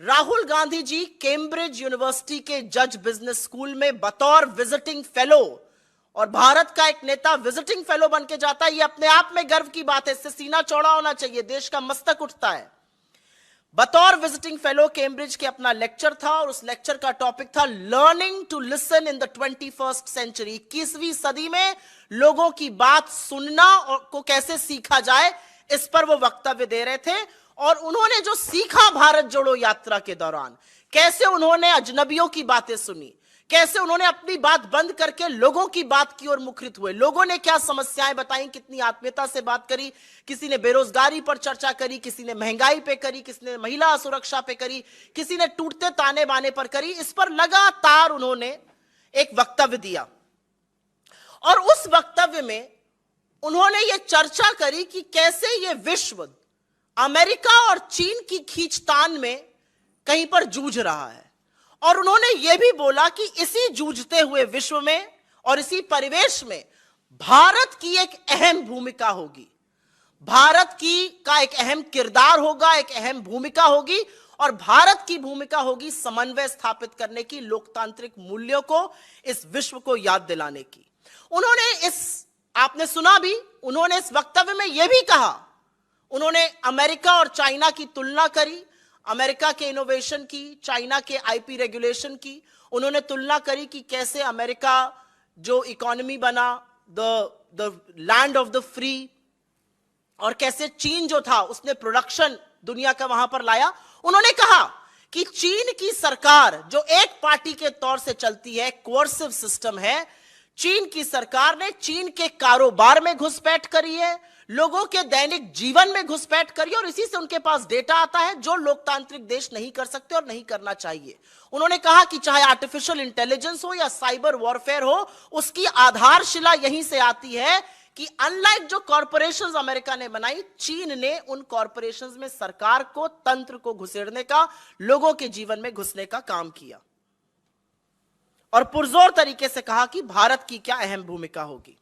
Rahul Gandhi ji Cambridge university के जज business school में बतौर विजिटिंग फेलो, और भारत का एक नेता विजिटिंग फेलो बन के जाता है, ये अपने आप में गर्व की बात है। इससे सीना चौड़ा होना चाहिए, देश का मस्तक उठता है। बतौर विजिटिंग फेलो कैम्ब्रिज के अपना लेक्चर था, और उस लेक्चर का टॉपिक था learning to listen in the 21st century. 21वीं सदी में लोगों की बात सुनना और को कैसे सीखा जाए, इस पर वो वक्तव्य दे रहे थे। और उन्होंने जो सीखा भारत जोड़ो यात्रा के दौरान, कैसे उन्होंने अजनबियों की बातें सुनी, कैसे उन्होंने अपनी बात बंद करके लोगों की बात की ओर मुखरित हुए, लोगों ने क्या समस्याएं बताई, कितनी आत्मीयता से बात करी। किसी ने बेरोजगारी पर चर्चा करी, किसी ने महंगाई पे करी, किसी ने महिला सुरक्षा पे करी, किसी ने टूटते ताने बाने पर करी। इस पर लगातार उन्होंने एक वक्तव्य दिया, और उस वक्तव्य में उन्होंने यह चर्चा करी कि कैसे यह विश्व अमेरिका और चीन की खींचतान में कहीं पर जूझ रहा है। और उन्होंने यह भी बोला कि इसी जूझते हुए विश्व में और इसी परिवेश में भारत की एक अहम भूमिका होगी, भारत की का एक अहम किरदार होगा, एक अहम भूमिका होगी। और भारत की भूमिका होगी समन्वय स्थापित करने की, लोकतांत्रिक मूल्यों को इस विश्व को याद दिलाने की। उन्होंने आपने सुना भी, उन्होंने इस वक्तव्य में यह भी कहा, उन्होंने अमेरिका और चाइना की तुलना करी, अमेरिका के इनोवेशन की, चाइना के आईपी रेगुलेशन की। उन्होंने तुलना करी कि कैसे अमेरिका जो इकोनॉमी बना, the land of the free, और कैसे चीन जो था उसने प्रोडक्शन दुनिया का वहां पर लाया। उन्होंने कहा कि चीन की सरकार जो एक पार्टी के तौर से चलती है, कोर्सिव सिस्टम है, चीन की सरकार ने चीन के कारोबार में घुसपैठ करी है, लोगों के दैनिक जीवन में घुसपैठ करी, और इसी से उनके पास डेटा आता है जो लोकतांत्रिक देश नहीं कर सकते और नहीं करना चाहिए। उन्होंने कहा कि चाहे आर्टिफिशियल इंटेलिजेंस हो या साइबर वॉरफेयर हो, उसकी आधारशिला यहीं से आती है कि अनलाइक जो कॉरपोरेशंस अमेरिका ने बनाई, चीन ने उन कॉरपोरेशंस में सरकार को, तंत्र को घुसेड़ने का, लोगों के जीवन में घुसने का काम किया। और पुरजोर तरीके से कहा कि भारत की क्या अहम भूमिका होगी।